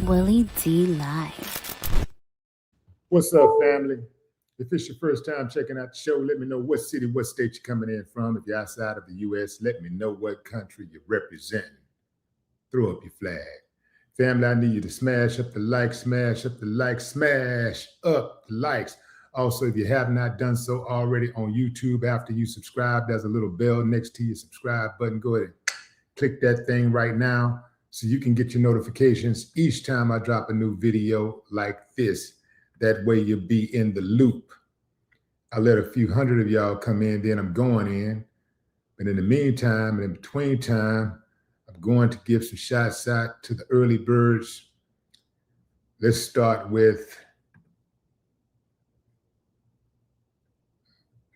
Willie D Live. What's up, family? If it's your first time checking out the show, let me know what city, what state you're coming in from. If you're outside of the U.S., let me know what country you're representing. Throw up your flag. Family, I need you to smash up the like, smash up the like, smash up the likes. Also, if you have not done so already on YouTube, after you subscribe, there's a little bell next to your subscribe button. Go ahead and click that thing right now so you can get your notifications each time I drop a new video like this. That way you'll be in the loop. I let a few hundred of y'all come in, then I'm going in. But in the meantime, and in between time, I'm going to give some shots out to the early birds. Let's start with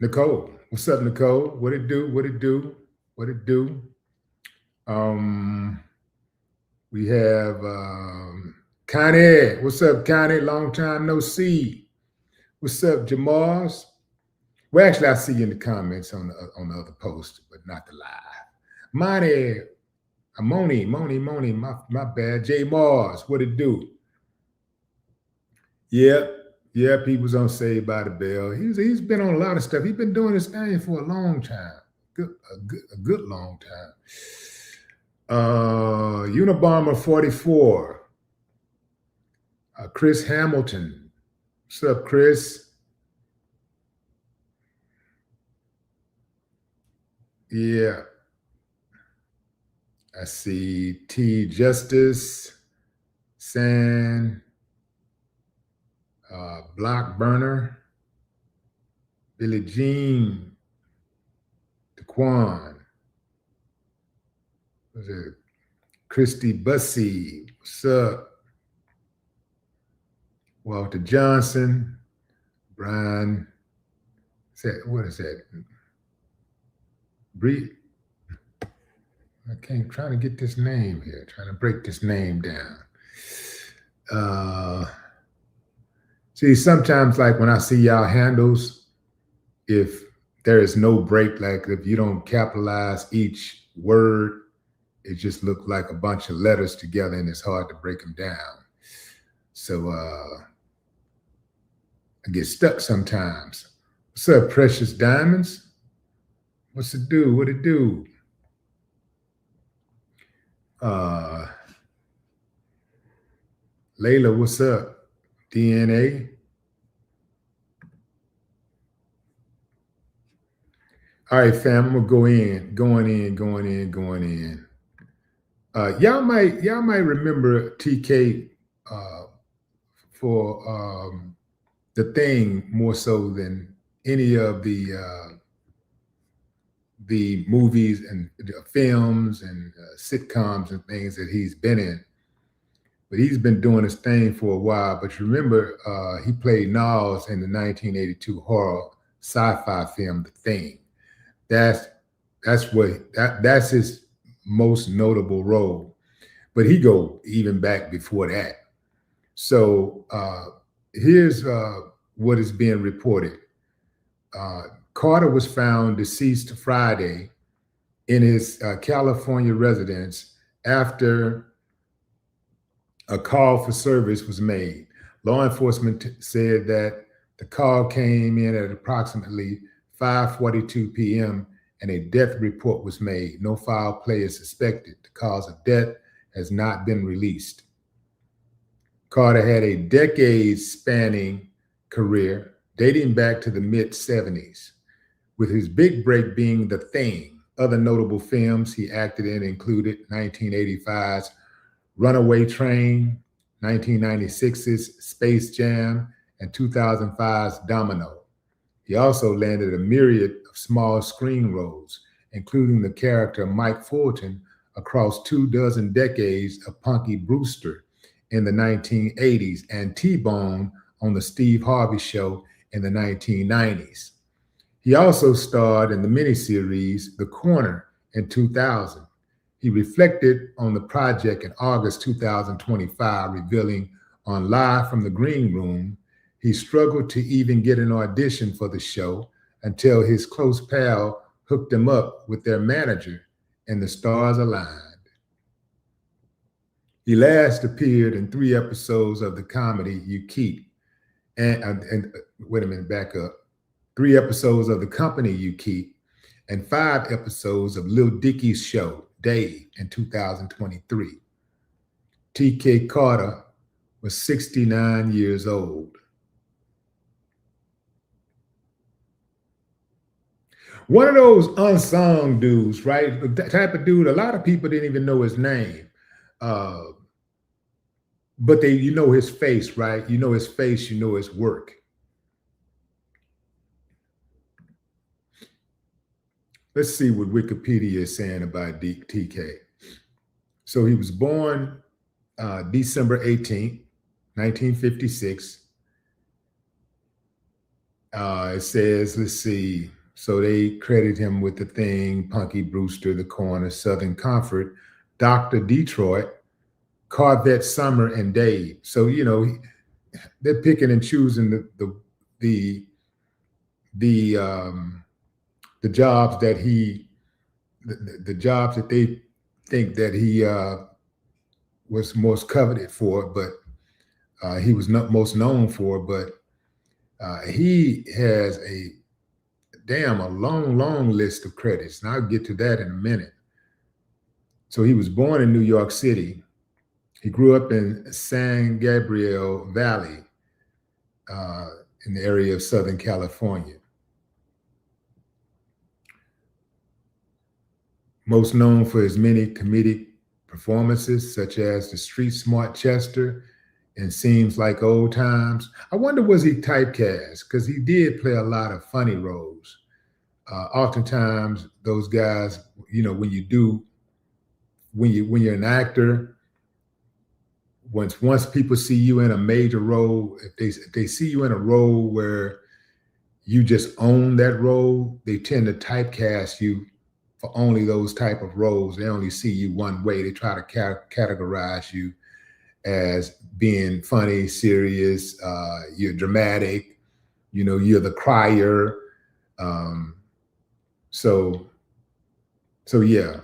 Nicole. What's up, Nicole? What it do? What it do? What it do? We have Connie. What's up, Connie? Long time no see. What's up, Jamars? Well, actually, I see you in the comments on the other post, but not the live. Moni, my bad. J Mars, what it do? Yeah, people's on Saved by the Bell. He's been on a lot of stuff. He's been doing this thing for a long time, a good long time. Unabomber 44. Chris Hamilton. What's up, Chris? Yeah. I see T Justice, San, Block Burner, Billie Jean, Daquan. What's it? Christy Bussy. What's up? Walter Johnson, Brian. What is that? Bree. I can't try to get this name here. Trying to break this name down. See, sometimes like when I see y'all handles, if there is no break, like if you don't capitalize each word, it just looks like a bunch of letters together and it's hard to break them down. So I get stuck sometimes. What's up, Precious Diamonds? What's it do? What it do? Layla, what's up? DNA. All right, fam, I'm gonna going in. Y'all might remember TK for The Thing more so than any of the movies and films and sitcoms and things that he's been in. But he's been doing his thing for a while. But remember, he played Niles in the 1982 horror sci-fi film, The Thing. That's his most notable role. But he go even back before that. So here's what is being reported. Carter was found deceased Friday in his California residence after a call for service was made. Law enforcement said that the call came in at approximately 5:42 p.m. and a death report was made. No foul play is suspected. The cause of death has not been released. Carter had a decade-spanning career dating back to the mid-70s, with his big break being The Thing. Other notable films he acted in included 1985's Runaway Train, 1996's Space Jam, and 2005's Domino. He also landed a myriad of small screen roles, including the character Mike Fulton across 24 decades of Punky Brewster in the 1980s and T-Bone on the Steve Harvey Show in the 1990s. He also starred in the miniseries The Corner in 2000. He reflected on the project in August 2025, revealing on Live from the Green Room, he struggled to even get an audition for the show until his close pal hooked him up with their manager and the stars aligned. He last appeared in 3 episodes of the comedy You Keep, and wait a minute, back up. 3 episodes of The Company You Keep, and 5 episodes of Lil Dicky's show, Dave, in 2023. T.K. Carter was 69 years old. One of those unsung dudes, right? The type of dude, a lot of people didn't even know his name. But you know his face, right? You know his face, you know his work. Let's see what Wikipedia is saying about TK. So he was born December 18th, 1956. It says, let's see. So they credit him with the Thing, Punky Brewster, The Corner, Southern Comfort, Dr. Detroit, Corvette Summer, and Dave. So, you know, they're picking and choosing the jobs that the jobs that they think that he was most coveted for, but he was not most known for. But he has a long list of credits, and I'll get to that in a minute. So he was born in New York City. He grew up in San Gabriel Valley in the area of Southern California. Most known for his many comedic performances, such as The Street Smart Chester and Seems Like Old Times. I wonder, was he typecast? Because he did play a lot of funny roles. Oftentimes, those guys, you know, when you're an actor, once people see you in a major role, if they see you in a role where you just own that role, they tend to typecast you for only those type of roles. They only see you one way. They try to categorize you as being funny, serious, you're dramatic, you know, you're the crier. So yeah.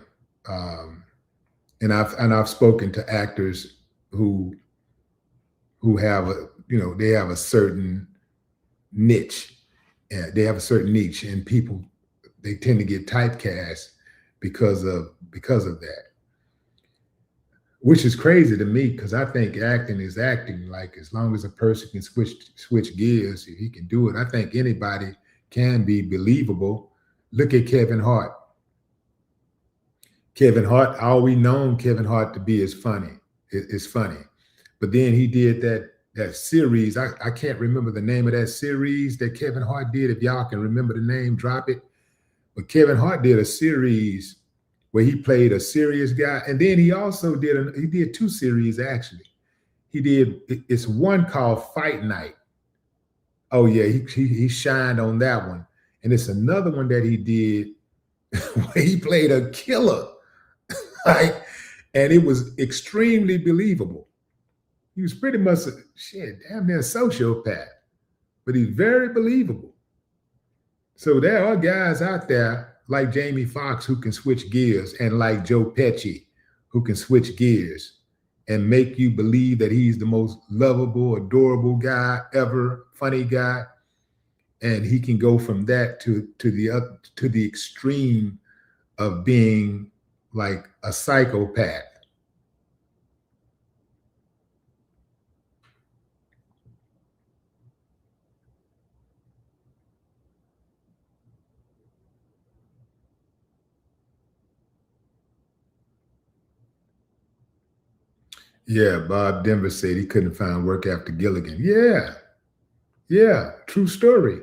And I've spoken to actors who have they have a certain niche. They have a certain niche, and people, they tend to get typecast because of that, which is crazy to me, because I think acting is acting. Like, as long as a person can switch gears, if he can do it, I think anybody can be believable. Look at Kevin Hart. Kevin Hart, all we known Kevin Hart to be is funny. It's funny. But then he did that series. I can't remember the name of that series that Kevin Hart did. If y'all can remember the name, drop it. But Kevin Hart did a series where he played a serious guy. And then he also did 2 series, actually. It's one called Fight Night. Oh yeah, he shined on that one. And it's another one that he did where he played a killer. Right? And it was extremely believable. He was pretty much damn near a sociopath, but he's very believable. So there are guys out there like Jamie Foxx who can switch gears, and like Joe Pesci who can switch gears and make you believe that he's the most lovable, adorable guy ever, funny guy. And he can go from that to the extreme of being like a psychopath. Yeah, Bob Denver said he couldn't find work after Gilligan. Yeah, true story.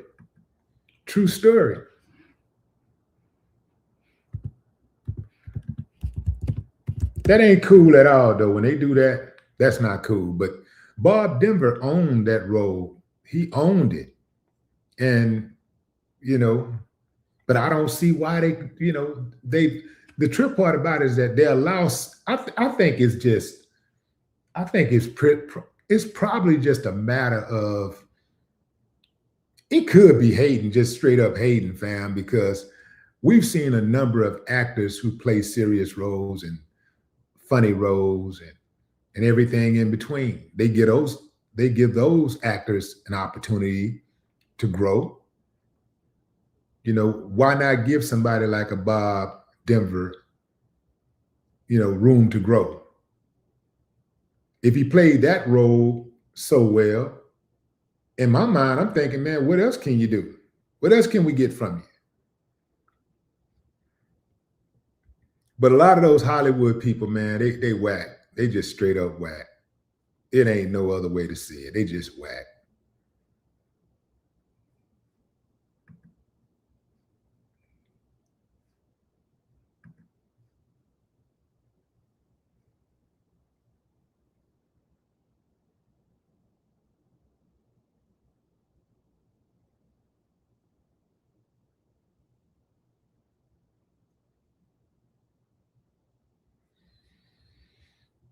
True story. That ain't cool at all, though. When they do that, that's not cool. But Bob Denver owned that role. He owned it. And, but I don't see why the trip part about it is that they allow, I think it's probably just a matter of, it could be hating, just straight up hating, fam, because we've seen a number of actors who play serious roles and funny roles, and everything in between. They give those actors an opportunity to grow. Why not give somebody like a Bob Denver, room to grow? If he played that role so well, in my mind, I'm thinking, man, what else can you do? What else can we get from you? But a lot of those Hollywood people, man, they whack. They just straight up whack. It ain't no other way to see it. They just whack.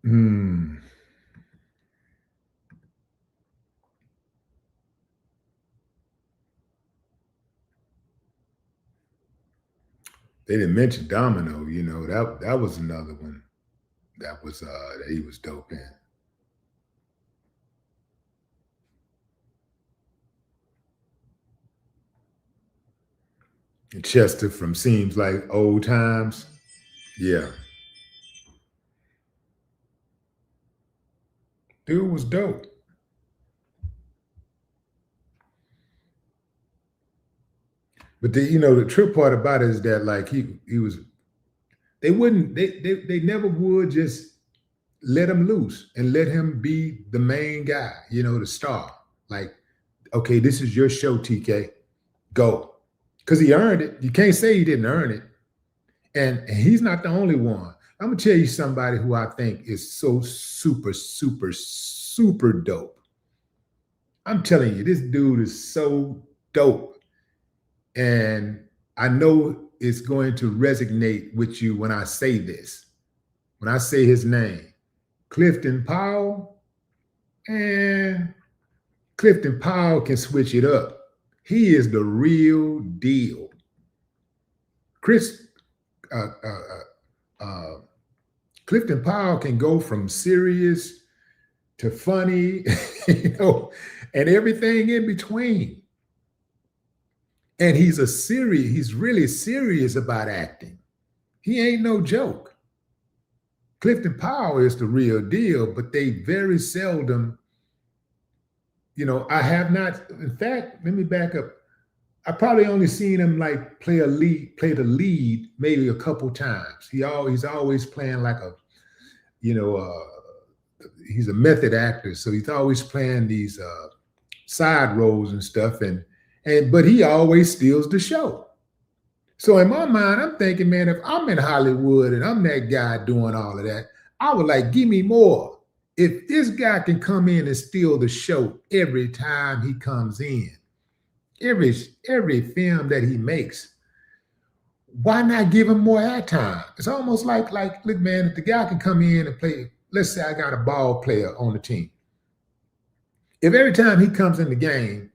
Hmm. They didn't mention Domino. That was another one that he was dope in. And Chester from Seems Like Old Times. Yeah, dude was dope. But the trip part about it is that like he was they never would just let him loose and let him be the main guy, the star. Like, okay, this is your show, TK. Go. Because he earned it. You can't say he didn't earn it. And he's not the only one. I'm gonna tell you somebody who I think is so super, super, super dope. I'm telling you, this dude is so dope. And I know it's going to resonate with you when I say this. When I say his name, Clifton Powell, and Clifton Powell can switch it up. He is the real deal. Chris uh, Clifton Powell can go from serious to funny, and everything in between. And he's really serious about acting. He ain't no joke. Clifton Powell is the real deal, but they very seldom, I have not, in fact, let me back up. I probably only seen him like play the lead maybe a couple times. He's always playing like you know, he's a method actor, so he's always playing these side roles and stuff, but he always steals the show. So in my mind, I'm thinking, man, if I'm in Hollywood and I'm that guy doing all of that, I would like, give me more. If this guy can come in and steal the show every time he comes in, every film that he makes, why not give him more airtime? It's almost like, look, man, if the guy can come in and play, let's say I got a ball player on the team. If every time he comes in the game,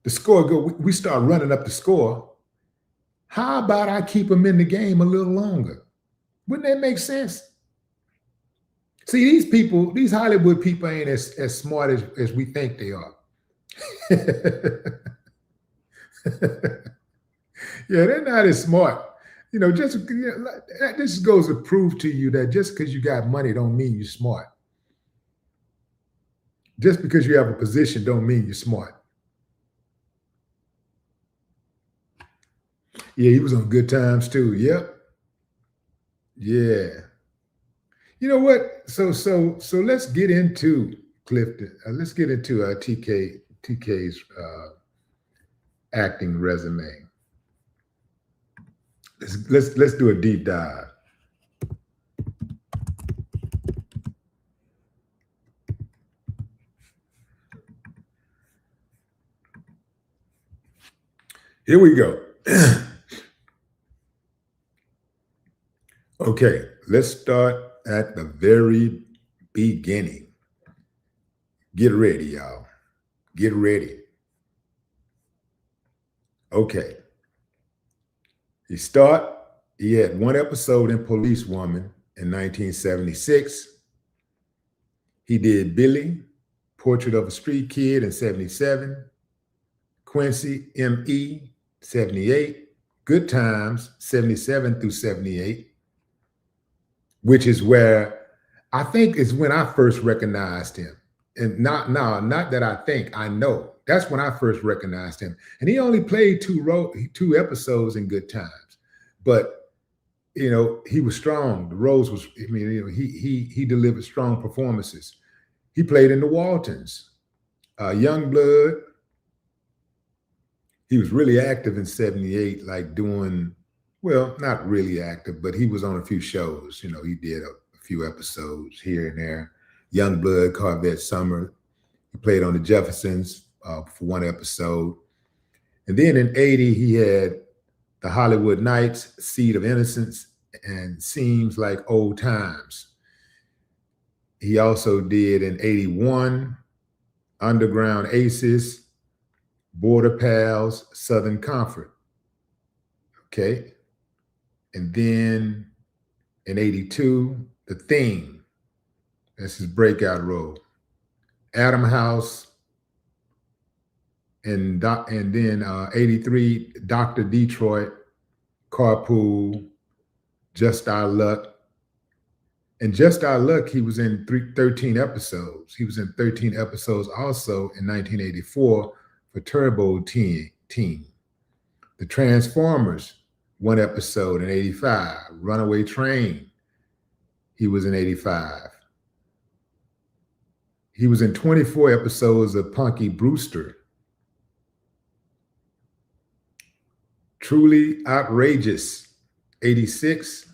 the score we start running up the score, how about I keep him in the game a little longer? Wouldn't that make sense? See, these Hollywood people ain't as smart as we think they are. Yeah, they're not as smart. This goes to prove to you that just because you got money don't mean you're smart. Just because you have a position don't mean you're smart. Yeah, he was on Good Times too. Yep. Yeah. You know what? So let's get into Clifton. Let's get into TK's acting resume. Let's do a deep dive. Here we go. Okay, let's start at the very beginning. Get ready, y'all. Get ready. Okay. He had one episode in Police Woman in 1976. He did Billy, Portrait of a Street Kid in 77, Quincy, M.E., 78, Good Times, 77 through 78, which is where I think is when I first recognized him. And not that I think, I know. That's when I first recognized him. And he only played two episodes in Good Times. But he was strong. The roles was, he delivered strong performances. He played in the Waltons, Young Blood. He was really active in 78, like doing, well, not really active, but he was on a few shows. He did a few episodes here and there. Young Blood, Corvette Summer. He played on the Jeffersons for one episode. And then in 80, he had The Hollywood Nights, Seed of Innocence, and Seems Like Old Times. He also did in 81, Underground Aces, Border Pals, Southern Comfort. Okay. And then in 82, The Thing. That's his breakout role. Adam House. And then 83, Dr. Detroit, Carpool, Just Our Luck. And Just Our Luck, he was in 13 episodes. He was in 13 episodes also in 1984 for Turbo Teen. The Transformers, one episode in 85. Runaway Train, he was in 85. He was in 24 episodes of Punky Brewster. Truly Outrageous, 86.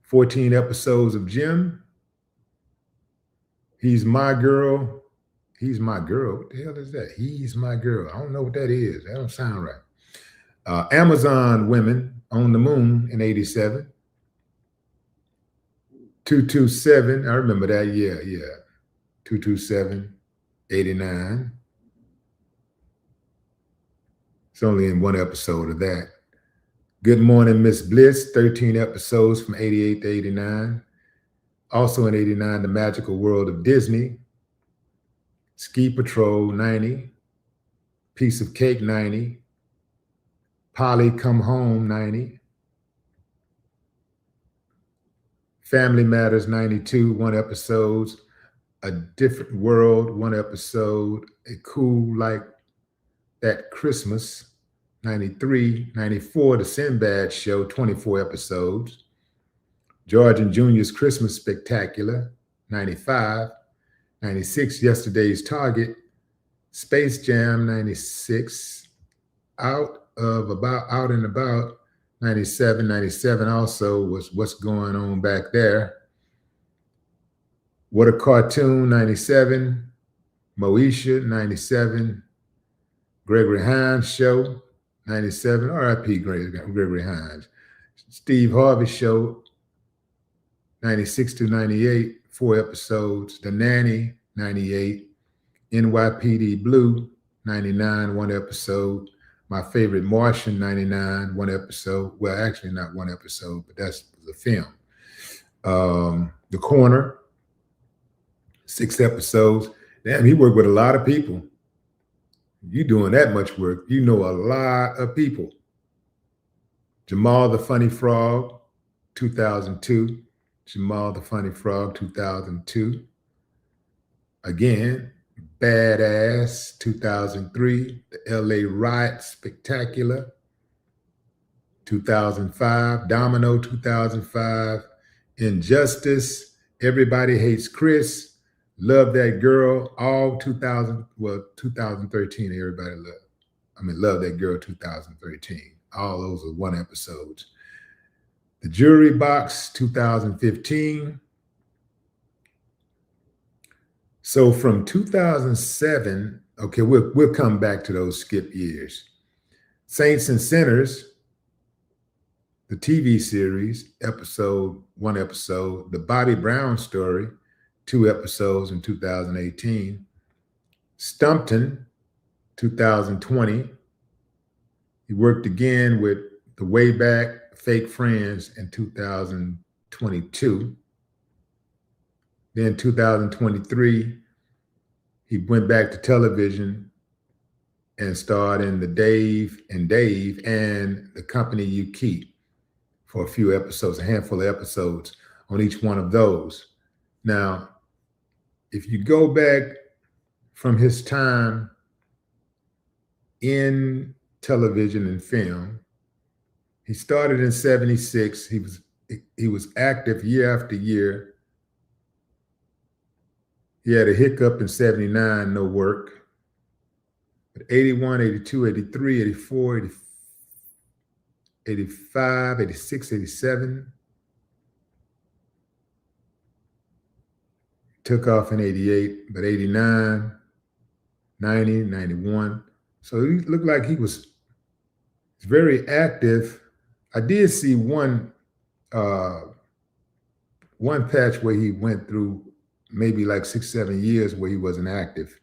14 episodes of Jim. He's My Girl. He's My Girl. What the hell is that? He's My Girl. I don't know what that is. That don't sound right. Amazon Women on the Moon in 87. 227. I remember that. Yeah. 227, 89. It's only in one episode of that. Good Morning, Miss Bliss, 13 episodes from 88 to 89. Also in 89, The Magical World of Disney. Ski Patrol, 90. Piece of Cake, 90. Polly Come Home, 90. Family Matters, 92, one episode. A Different World, one episode. A Cool Like That Christmas, 93, 94, The Sinbad Show, 24 episodes. George and Junior's Christmas Spectacular, 95. 96, Yesterday's Target. Space Jam, 96. Out and About, 97. 97 also was What's Going On Back There. What a Cartoon, 97. Moesha, 97. Gregory Hines Show, 97. R.I.P. Gregory Hines. Steve Harvey Show, 96 to 98, 4 episodes. The Nanny, 98. NYPD Blue, 99, 1 episode. My Favorite Martian, 99, 1 episode. Well, actually not 1 episode, but that's the film. The Corner, 6 episodes. Damn, he worked with a lot of people. You doing that much work, you know a lot of people. Jamal the Funny Frog, 2002. Jamal the Funny Frog, 2002. Again, Badass, 2003. The LA Riot Spectacular, 2005. Domino, 2005. Injustice, Everybody Hates Chris. Love That Girl, all 2013, Love That Girl 2013. All those are 1 episodes. The Jury Box, 2015. So from 2007, okay, we'll come back to those skip years. Saints and Sinners, the TV series, 1 episode. The Bobby Brown Story, 2 episodes in 2018. Stumpton, 2020. He worked again with The Way Back, Fake Friends in 2022. Then 2023, he went back to television and starred in the Dave and The Company You Keep for a few episodes, a handful of episodes on each one of those. Now, if you go back from his time in television and film, he started in 76. He was active year after year. He had a hiccup in 79, no work. But 81, 82, 83, 84, 85, 86, 87. Took off in 88, but 89, 90, 91. So he looked like he was very active. I did see one patch where he went through maybe like 6, 7 years where he wasn't active.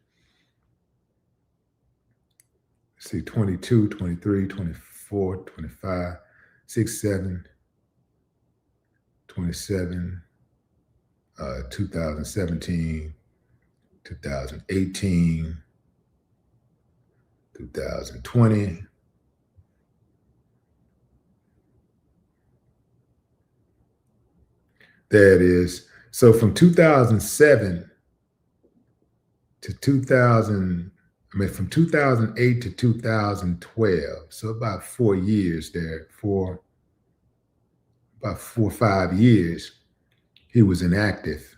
Let's see, 22, 23, 24, 25, 6, 7, 27, 2017, 2018, 2020. There it is. So from 2007 to from 2008 to 2012, so about 4 years there, about 4 or 5 years, he was inactive.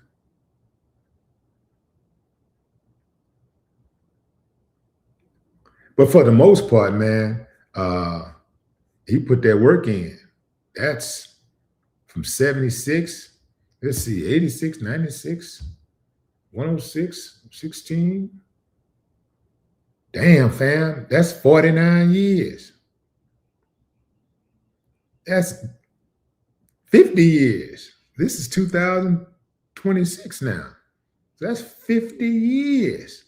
But for the most part, man, he put that work in. That's from 76, let's see, 86, 96, 106, 16. Damn, fam, that's 49 years. That's 50 years. This is 2026 now. So that's 50 years.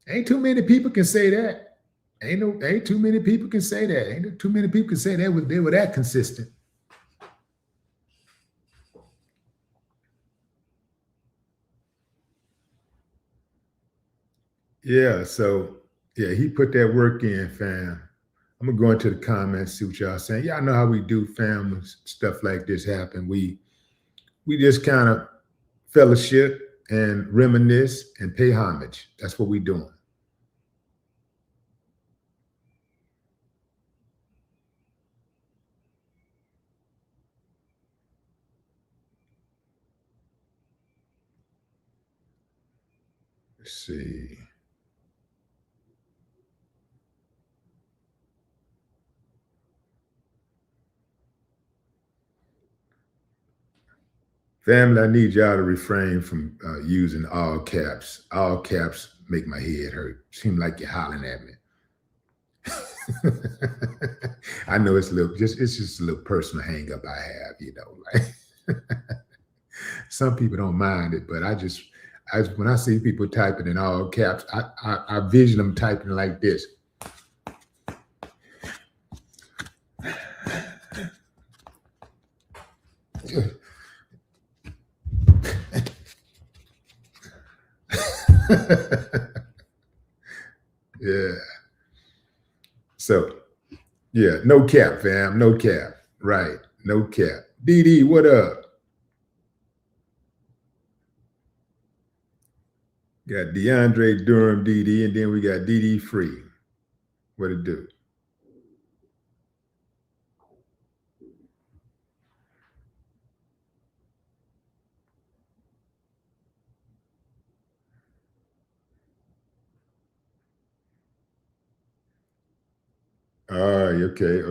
Ain't too many people can say that. Ain't too many people can say that. Ain't too many people can say that they were that consistent. Yeah, so yeah, he put that work in, fam. I'm gonna go into the comments, see what y'all saying. Y'all know how we do, fam, when stuff like this happen. We just kind of fellowship and reminisce and pay homage. That's what we doing. Let's see. Family, I need y'all to refrain from using all caps. All caps make my head hurt. Seem like you're hollering at me. I know it's just a little personal hang up I have, like some people don't mind it, but when I see people typing in all caps, I vision them typing like this. Yeah. So, yeah, no cap, fam. No cap. Right. No cap. DD, what up? Got DeAndre Durham, DD, and then we got DD Free. What it do? All right, okay.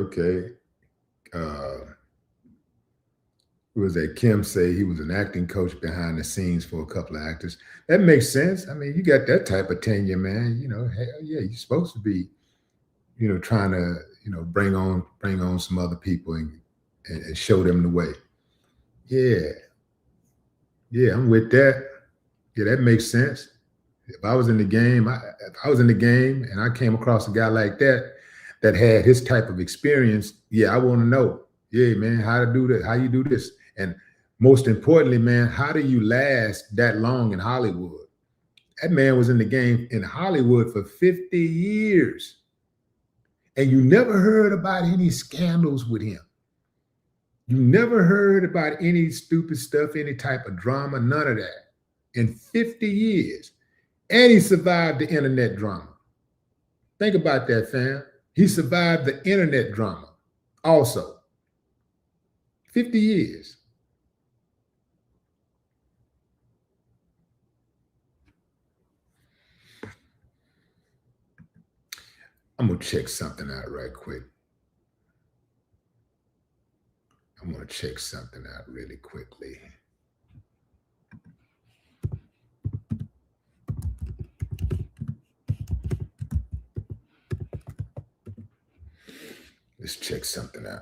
Who was that? Kim say he was an acting coach behind the scenes for a couple of actors. That makes sense. I mean, you got that type of tenure, man. Hell yeah, you're supposed to be, trying to, bring on some other people and show them the way. Yeah, I'm with that. Yeah, that makes sense. If I was in the game, and I came across a guy like that had his type of experience, yeah, I want to know. Yeah, man, how to do that, how you do this. And Most importantly, man, how do you last that long in Hollywood? That man was in the game in Hollywood for 50 years. And you never heard about any scandals with him. You never heard about any stupid stuff, any type of drama, none of that in 50 years. And he survived the internet drama. Think about that, fam. He survived the internet drama also. 50 years. I'm going to check something out right quick. I'm going to check something out really quickly. Let's check something out.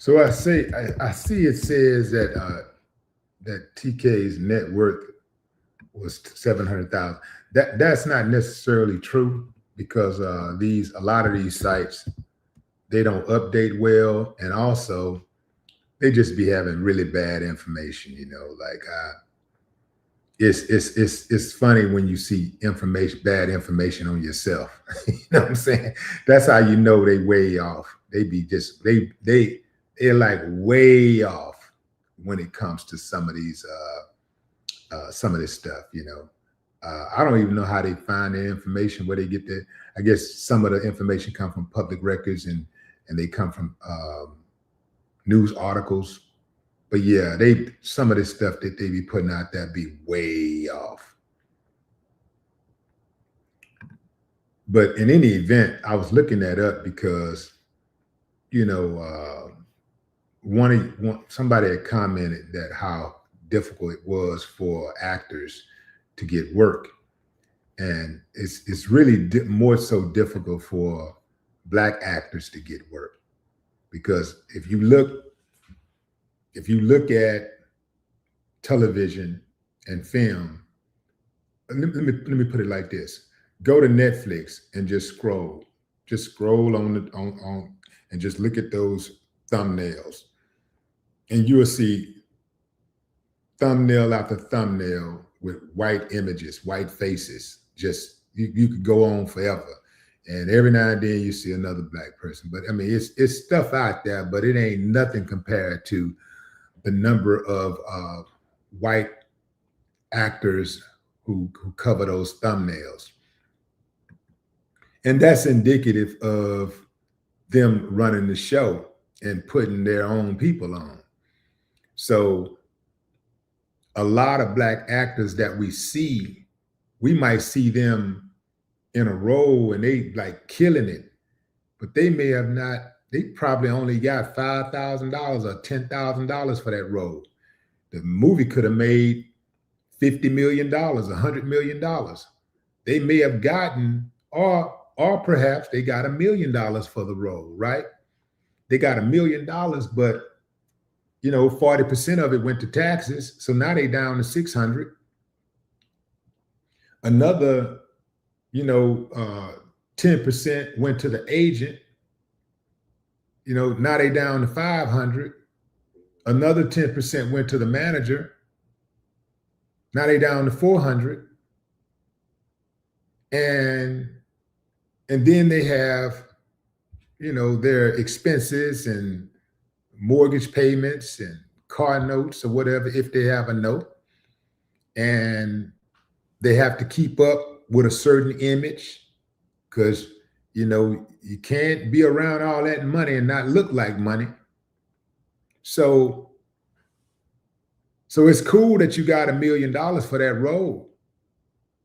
So I see it says that TK's net worth was 700,000. That's not necessarily true because a lot of these sites, they don't update well, and also they just be having really bad information. Like it's funny when you see bad information on yourself. You know what I'm saying? That's how you know they way off. They be just they're like way off when it comes to some of this stuff. I don't even know how they find the information, where they get the. I guess some of the information come from public records and they come from news articles. But yeah, some of this stuff that they be putting out there be way off. But in any event, I was looking that up because somebody had commented that how difficult it was for actors to get work, and it's really more so difficult for Black actors to get work, because if you look at television and film, let me put it like this: go to Netflix and just scroll on and just look at those thumbnails, and you will see thumbnail after thumbnail with white images, white faces. Just you could go on forever, and every now and then you see another Black person. But I mean, it's stuff out there, but it ain't nothing compared to the number of white actors who cover those thumbnails, and that's indicative of them running the show and putting their own people on. So a lot of Black actors that we might see them in a role and they like killing it, but they may have not, they probably only got $5,000 or $10,000 for that role. The movie could have made $50 million, $100 million. They may have gotten, or perhaps they got $1 million for the role, right? They got $1 million, but 40% of it went to taxes. So now they down to 600. Another, 10% went to the agent. Now they down to 500. Another 10% went to the manager. Now they down to 400. And then they have, their expenses and mortgage payments and car notes or whatever, if they have a note. And They have to keep up with a certain image because, you can't be around all that money and not look like money. So it's cool that you got $1 million for that role,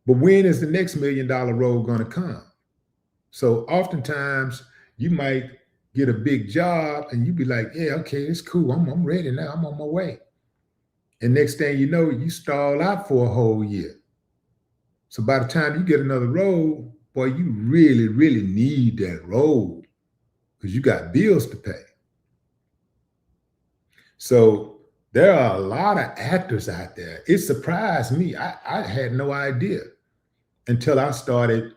but when is the next $1 million role going to come? So oftentimes you might get a big job and you be like, yeah, okay, it's cool. I'm ready now. I'm on my way. And next thing you know, you stall out for a whole year. So by the time you get another role, boy, you really, really need that role because you got bills to pay. So there are a lot of actors out there. It surprised me. I had no idea until I started,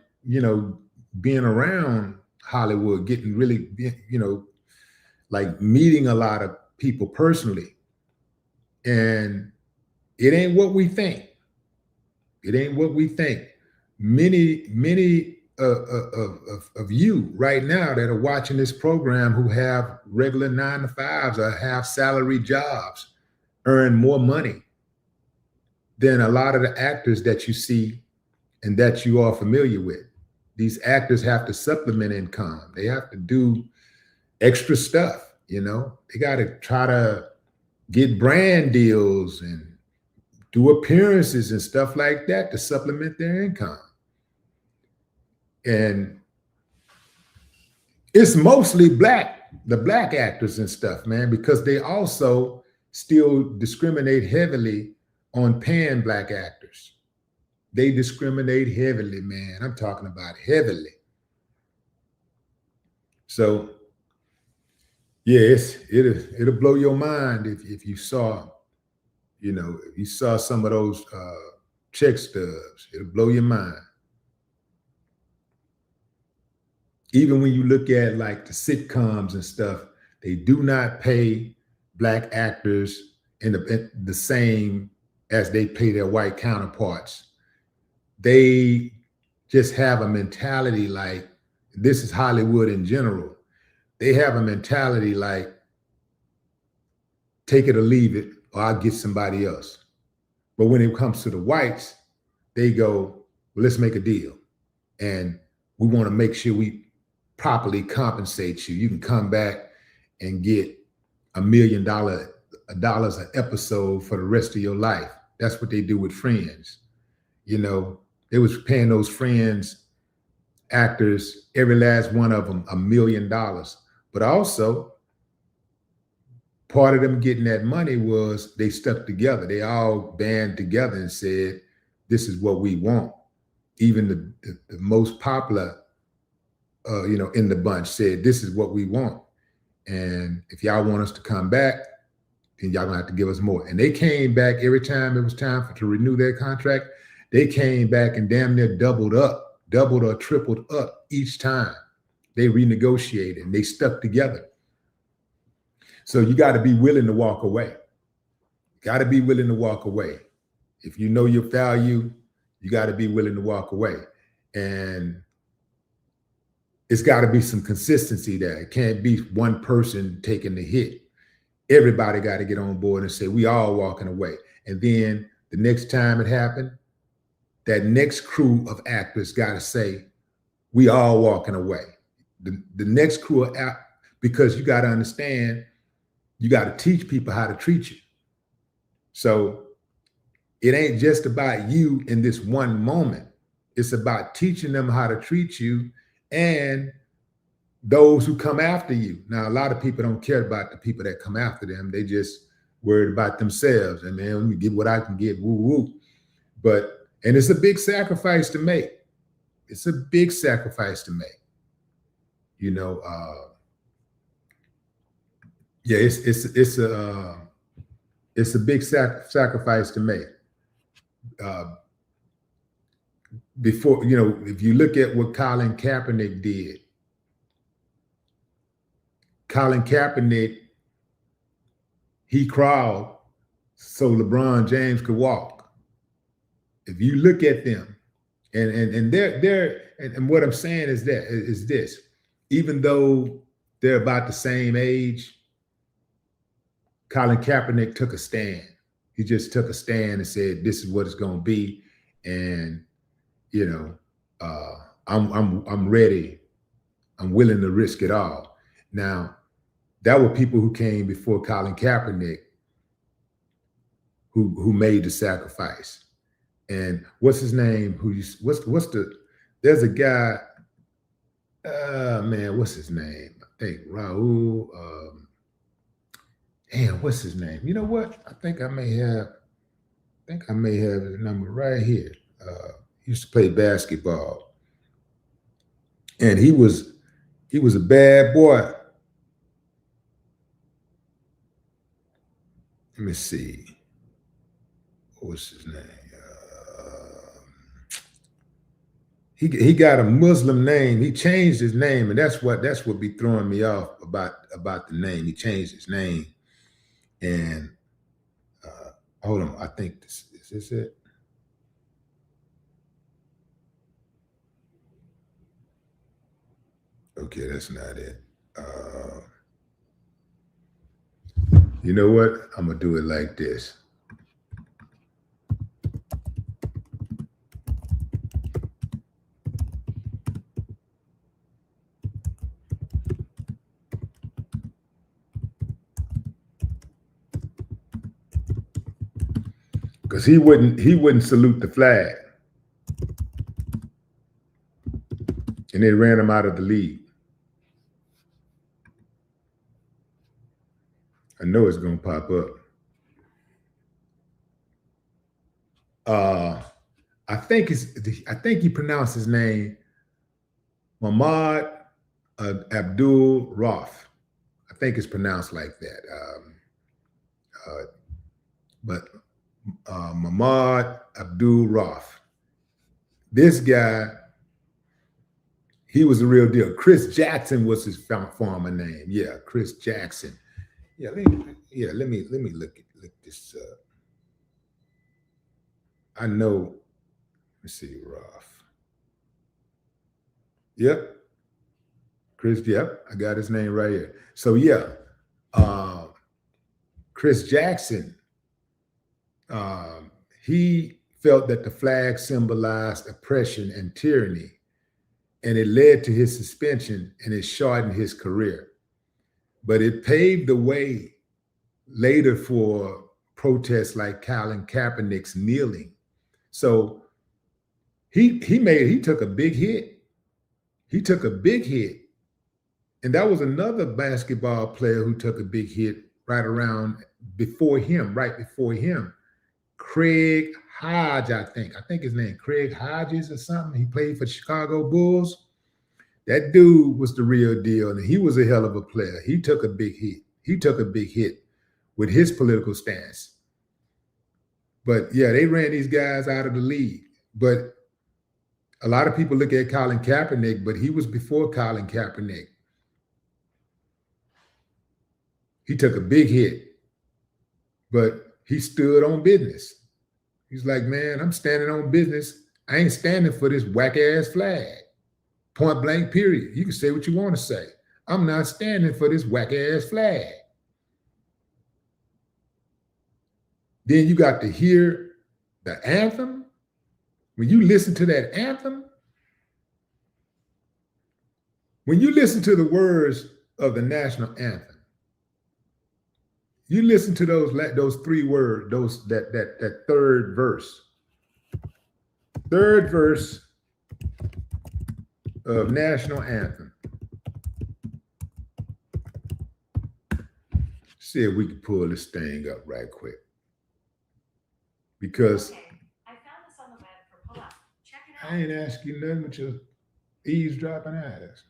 being around Hollywood, getting really, like meeting a lot of people personally. And it ain't what we think. It ain't what we think. Many of you right now that are watching this program who have regular 9-to-5s or have salary jobs earn more money than a lot of the actors that you see and that you are familiar with. These actors have to supplement income. They have to do extra stuff, They got to try to get brand deals and do appearances and stuff like that to supplement their income. And it's mostly the black actors and stuff, man, because they also still discriminate heavily on paying black actors. They discriminate heavily, man. I'm talking about heavily. So, yeah, it'll blow your mind if you saw, if you saw some of those check stubs. It'll blow your mind. Even when you look at like the sitcoms and stuff, they do not pay black actors in the same as they pay their white counterparts. They just have a mentality like, this is Hollywood in general. They have a mentality like, take it or leave it, or I'll get somebody else. But when it comes to the whites, they go, well, let's make a deal. And we want to make sure we properly compensate you. You can come back and get $1 million an episode for the rest of your life. That's what they do with Friends. They was paying those Friends actors, every last one of them, $1 million. But also, part of them getting that money was they stuck together. They all band together and said, this is what we want. Even the most popular, in the bunch said, this is what we want. And if y'all want us to come back, then y'all gonna have to give us more. And they came back every time it was time to renew their contract. They came back and damn near doubled or tripled up each time. They renegotiated and they stuck together. So you got to be willing to walk away. Got to be willing to walk away. If you know your value, you got to be willing to walk away. And it's got to be some consistency there. It can't be one person taking the hit. Everybody got to get on board and say, we all walking away. And then the next time it happened, that next crew of actors got to say, we all walking away. The next crew of because you got to understand, you got to teach people how to treat you. So it ain't just about you in this one moment. It's about teaching them how to treat you and those who come after you. Now, a lot of people don't care about the people that come after them. They just worried about themselves. And man, let me get what I can get, woo woo. And it's a big sacrifice to make. It's a big sacrifice to make. Yeah, it's a big sacrifice to make. Before, if you look at what Colin Kaepernick did, Colin Kaepernick, he crawled so LeBron James could walk. If you look at them, and what I'm saying is this, even though they're about the same age, Colin Kaepernick took a stand. He just took a stand and said, this is what it's going to be. and you know, I'm ready. I'm willing to risk it all. Now, that were people who came before Colin Kaepernick, who made the sacrifice. And what's his name? What's the? There's a guy. Man, what's his name? I think Raul. Damn, what's his name? You know what? I think I may have. I think I may have his number right here. He used to play basketball, and he was a bad boy. Let me see. What's his name? He got a Muslim name. He changed his name, and that's what be throwing me off about the name. He changed his name, and hold on. I think this is this it. Okay, that's not it. You know what? I'm gonna do it like this. Because he wouldn't salute the flag, and they ran him out of the league. I know it's gonna pop up. I think he pronounced his name Muhammad Abdul Rauf. I think it's pronounced like that. But Muhammad Abdul Rauf. This guy, he was the real deal. Chris Jackson was his former name. Yeah, Chris Jackson. Yeah, let me look this up. I know. Let's see, Rauf. Yep, Chris. Yep, I got his name right here. So yeah, Chris Jackson. He felt that the flag symbolized oppression and tyranny, and it led to his suspension and it shortened his career. But it paved the way later for protests like Colin Kaepernick's kneeling. So he took a big hit. He took a big hit. And that was another basketball player who took a big hit right before him. Craig Hodge, I think his name, Craig Hodges or something. He played for Chicago Bulls. That dude was the real deal, and he was a hell of a player. He took a big hit with his political stance. But yeah, they ran these guys out of the league. But a lot of people look at Colin Kaepernick, but he was before Colin Kaepernick. He took a big hit, but he stood on business. He's like, man, I'm standing on business. I ain't standing for this whack-ass flag. Point blank, period. You can say what you want to say. I'm not standing for this whack-ass flag. Then you got to hear the anthem. When you listen to that anthem, when you listen to the words of the national anthem, you listen to those 3 words, that third verse. Third verse of national anthem. See if we can pull this thing up right quick. Because okay. I found this on the web for pull-up. Check it out. I ain't asking you nothing but your eavesdropping ass.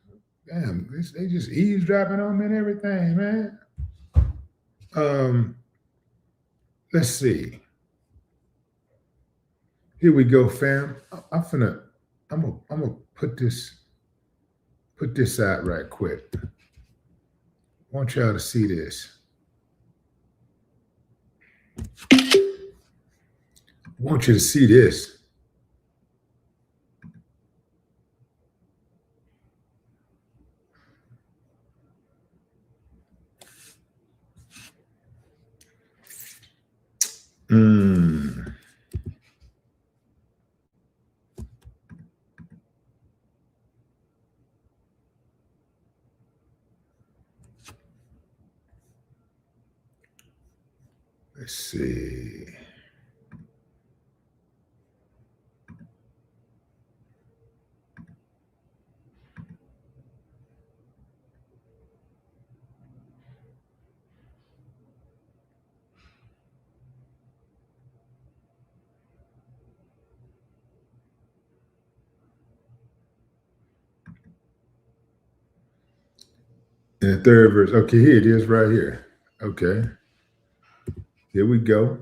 Damn, they just eavesdropping on me and everything, man. Let's see. Here we go, fam. I'm gonna put this out right quick. I want y'all to see this. I want you to see this. Let's see. In the third verse. Okay, here it is right here. Okay. Here we go.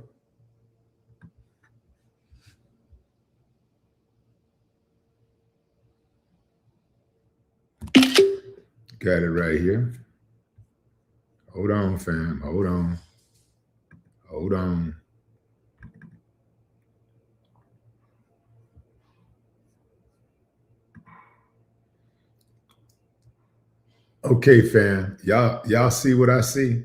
Got it right here. Hold on, fam. Hold on. Hold on. Okay, fam. Y'all see what I see?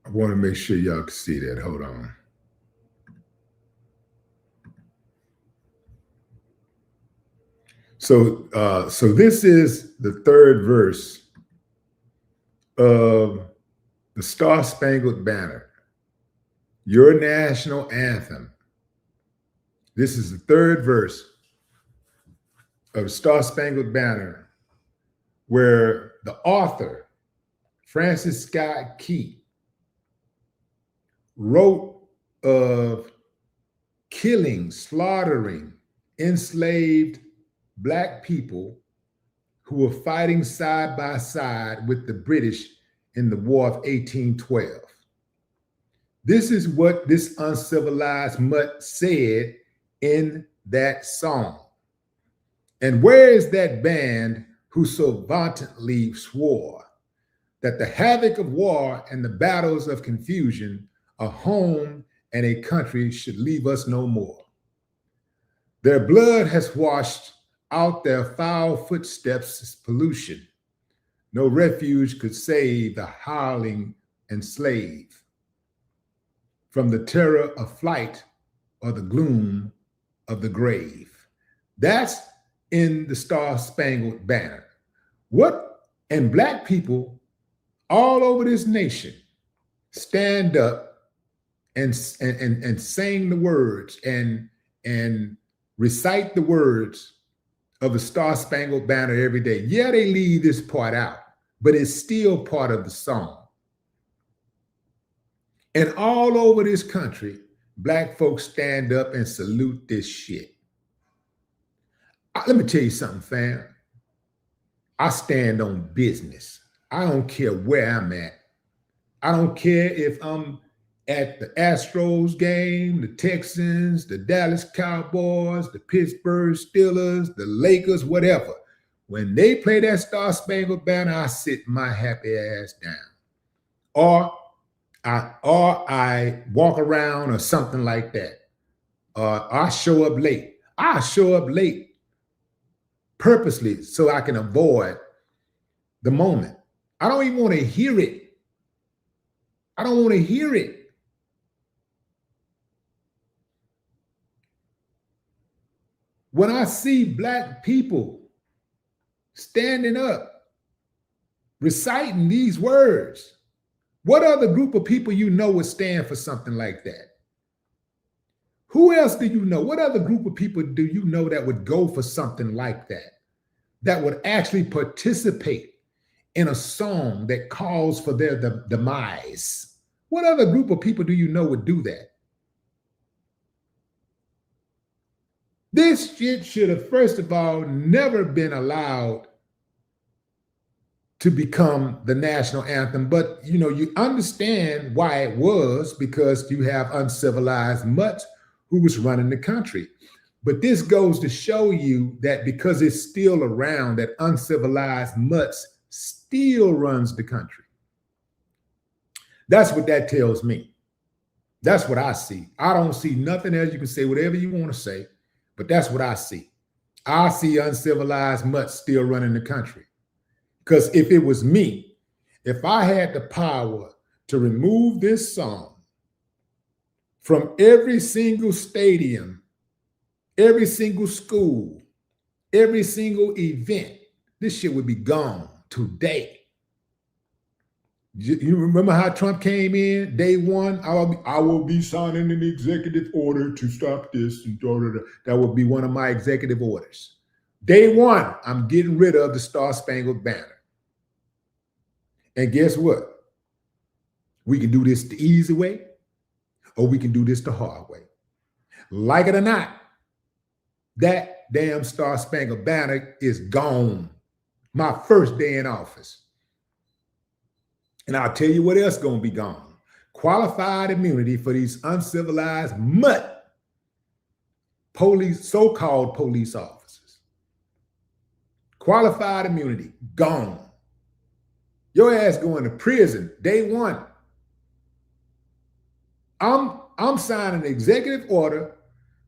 I want to make sure y'all can see that. Hold on. So this is the third verse of the Star Spangled Banner, your national anthem. This is the third verse of Star Spangled Banner, where the author, Francis Scott Key, wrote of killing, slaughtering enslaved Black people who were fighting side by side with the British in the War of 1812. This is what this uncivilized mutt said in that song. And where is that band who so vauntily swore that the havoc of war and the battles of confusion, a home and a country should leave us no more? Their blood has washed out their foul footsteps' pollution. No refuge could save the howling enslaved from the terror of flight or the gloom of the grave. That's in the Star Spangled Banner. And Black people all over this nation stand up and sing the words and recite the words of the Star Spangled Banner every day. Yeah, they leave this part out, but it's still part of the song. And all over this country, Black folks stand up and salute this shit. Let me tell you something, fam. I stand on business. I don't care where I'm at. I don't care if I'm at the Astros game, the Texans, the Dallas Cowboys, the Pittsburgh Steelers, the Lakers, whatever. When they play that Star Spangled Banner, I sit my happy ass down. Or I walk around or something like that. I show up late. I show up late purposely so I can avoid the moment. I don't even want to hear it. I don't want to hear it. When I see Black people standing up, reciting these words, what other group of people you know would stand for something like that? Who else do you know? What other group of people do you know that would go for something like that? That would actually participate in a song that calls for their demise? What other group of people do you know would do that? This shit should have, first of all, never been allowed to become the national anthem. But, you understand why it was, because you have uncivilized mutts who was running the country. But this goes to show you that because it's still around, that uncivilized mutts still runs the country. That's what that tells me. That's what I see. I don't see nothing else. You can say whatever you want to say, but that's what I see. I see uncivilized mutts still running the country. Because if it was me, if I had the power to remove this song from every single stadium, every single school, every single event, this shit would be gone today. You remember how Trump came in day one? I will be signing an executive order to stop this. And that would be one of my executive orders. Day one, I'm getting rid of the Star Spangled Banner. And guess what? We can do this the easy way, or we can do this the hard way. Like it or not, that damn Star Spangled Banner is gone. My first day in office. And I'll tell you what else is going to be gone. Qualified immunity for these uncivilized police, so-called police officers. Qualified immunity, gone. Your ass going to prison day one. I'm signing an executive order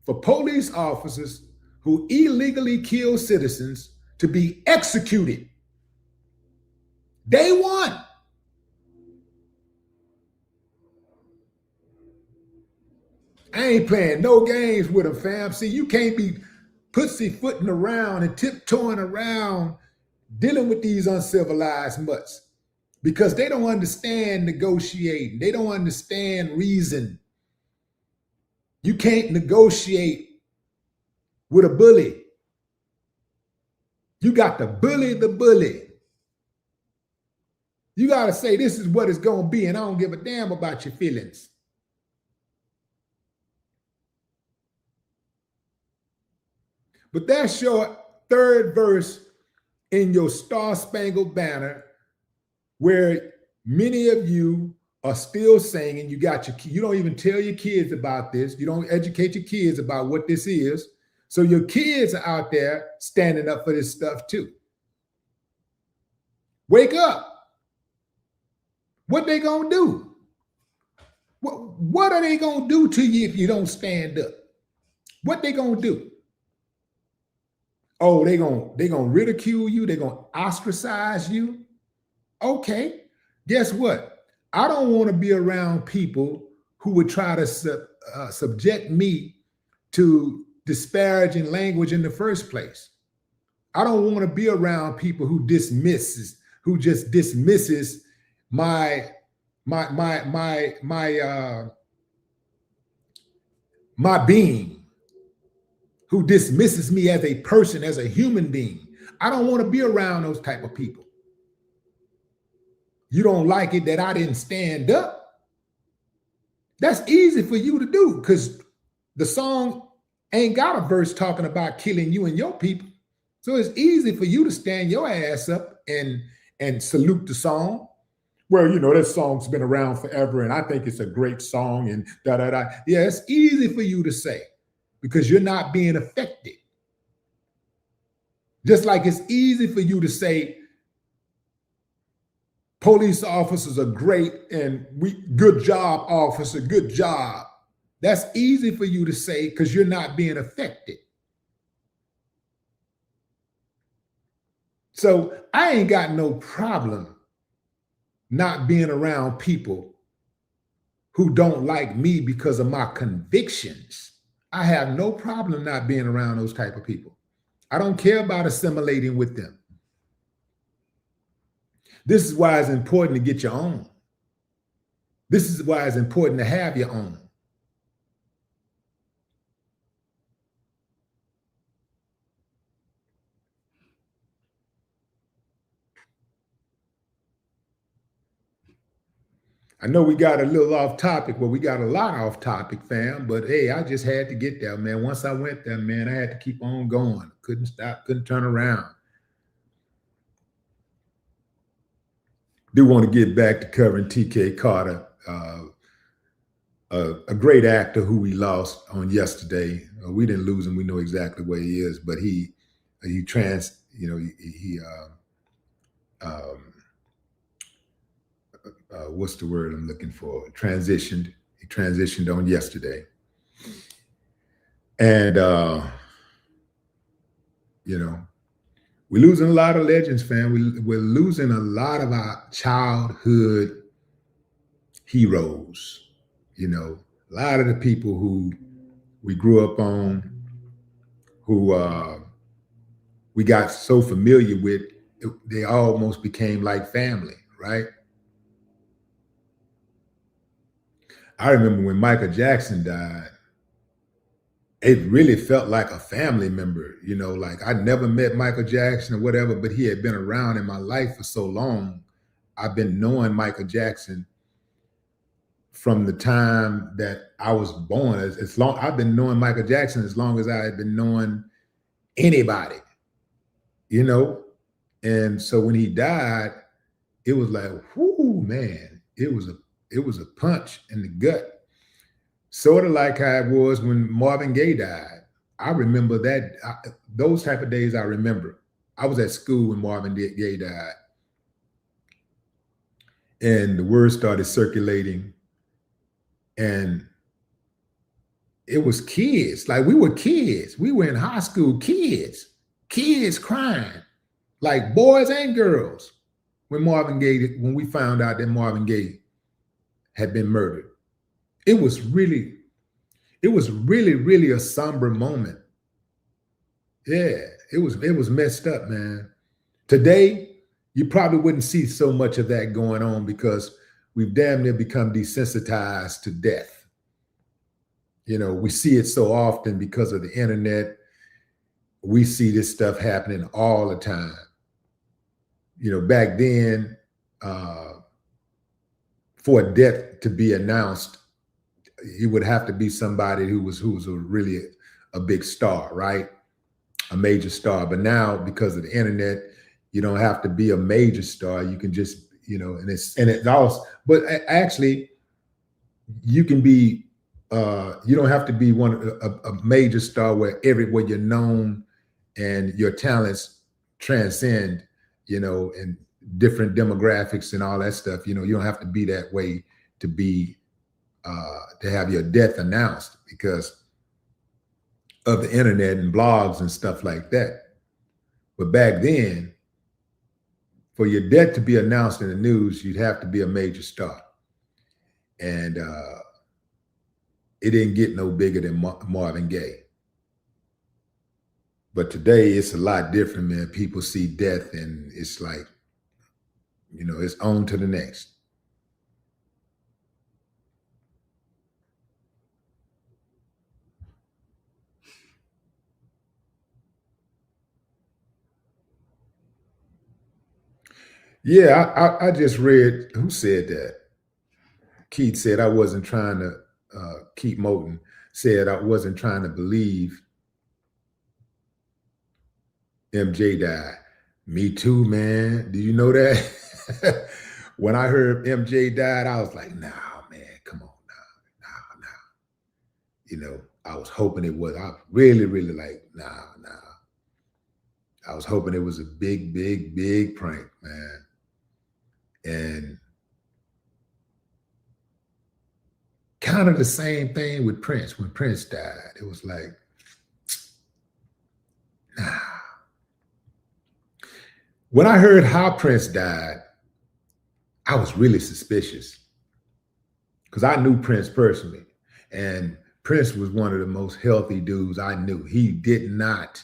for police officers who illegally kill citizens to be executed. Day one. I ain't playing no games with them, fam. See, you can't be pussyfooting around and tiptoeing around dealing with these uncivilized mutts because they don't understand negotiating. They don't understand reason. You can't negotiate with a bully. You got to bully the bully. You got to say, this is what it's going to be, and I don't give a damn about your feelings. But that's your third verse in your Star Spangled Banner, where many of you are still singing. You don't even tell your kids about this. You don't educate your kids about what this is. So your kids are out there standing up for this stuff too. Wake up. What they gonna do? What are they gonna do to you if you don't stand up? What they gonna do? Oh, they gonna ridicule you. They're gonna ostracize you. Okay, guess what? I don't want to be around people who would try to subject me to disparaging language in the first place. I don't want to be around people who just dismisses my being, who dismisses me as a person, as a human being. I don't want to be around those type of people. You don't like it that I didn't stand up? That's easy for you to do because the song ain't got a verse talking about killing you and your people. So it's easy for you to stand your ass up and salute the song. Well, that song's been around forever and I think it's a great song and da-da-da. Yeah, it's easy for you to say because you're not being affected. Just like it's easy for you to say police officers are great and good job, officer, good job. That's easy for you to say because you're not being affected. So I ain't got no problem not being around people who don't like me because of my convictions. I have no problem not being around those type of people. I don't care about assimilating with them. This is why it's important to get your own. This is why it's important to have your own. I know we got a little off topic, but we got a lot off topic, fam. But hey, I just had to get there, man. Once I went there, man, I had to keep on going. Couldn't stop, couldn't turn around. Do want to get back to covering T.K. Carter, a great actor who we lost on yesterday. We didn't lose him. We know exactly where he is, but what's the word I'm looking for? Transitioned. He transitioned on yesterday. And, we're losing a lot of legends, fam. We're losing a lot of our childhood heroes. You know, a lot of the people who we grew up on, who we got so familiar with, they almost became like family, right? I remember when Michael Jackson died, it really felt like a family member, you know, like I never met Michael Jackson or whatever, but he had been around in my life for so long. I've been knowing Michael Jackson from the time that I was born. As long I've been knowing Michael Jackson as long as I had been knowing anybody, you know. And so when he died, it was like, whoo, man, it was a punch in the gut. Sort of like how it was when Marvin Gaye died. I remember that those type of days. I remember. I was at school when Marvin Gaye died, and the word started circulating, and it was kids. Like we were kids. We were in high school, kids crying, like boys and girls. When we found out that Marvin Gaye had been murdered, it was really, really a somber moment. Yeah, it was messed up, man. Today, you probably wouldn't see so much of that going on because we've damn near become desensitized to death. You know, we see it so often because of the internet. We see this stuff happening all the time. You know, back then, for a death to be announced, it would have to be somebody who was really a big star, right? A major star. But now, because of the internet, you don't have to be a major star. You can just, you know, and it's also, but actually, you can be. You don't have to be a major star where you're known and your talents transcend, you know, and different demographics and all that stuff. You know, you don't have to be that way to be to have your death announced because of the internet and blogs and stuff like that. But back then, for your death to be announced in the news, you'd have to be a major star. And it didn't get no bigger than Marvin Gaye. But today it's a lot different, man. People see death and it's like, you know, it's on to the next. Yeah, I just read, who said that? Keith said I wasn't trying to, Keith Moulton said I wasn't trying to believe MJ died. Me too, man. Did you know that? When I heard MJ died, I was like, nah, man, come on, nah. You know, I was hoping it was. I really, really like, nah. I was hoping it was a big prank, man. And kind of the same thing with Prince. When Prince died, it was like, nah. When I heard how Prince died, I was really suspicious because I knew Prince personally. And Prince was one of the most healthy dudes I knew. He did not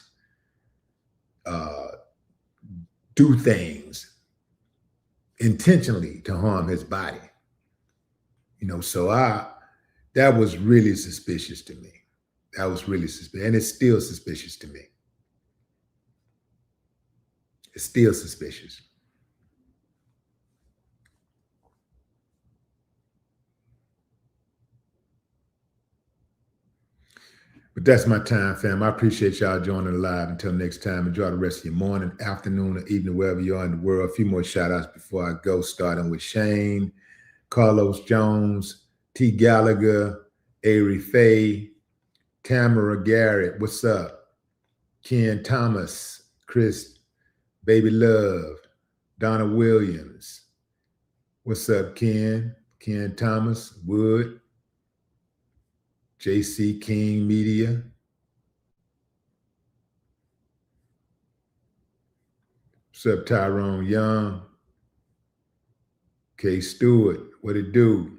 do things intentionally to harm his body. You know, so that was really suspicious to me. That was really suspicious. And it's still suspicious to me. It's still suspicious. But that's my time, fam. I appreciate y'all joining the live. Until next time, enjoy the rest of your morning, afternoon, or evening, wherever you are in the world. A few more shout outs before I go, starting with Shane, Carlos Jones, T. Gallagher, Avery Faye, Tamara Garrett. What's up? Ken Thomas, Chris, Baby Love, Donna Williams. What's up, Ken? Ken Thomas, Wood, JC King Media. What's up, Tyrone Young? K Stewart, what it do?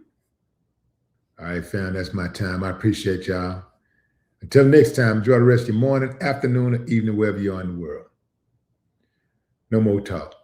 All right, fam, that's my time. I appreciate y'all. Until next time, enjoy the rest of your morning, afternoon, or evening, wherever you are in the world. No more talk.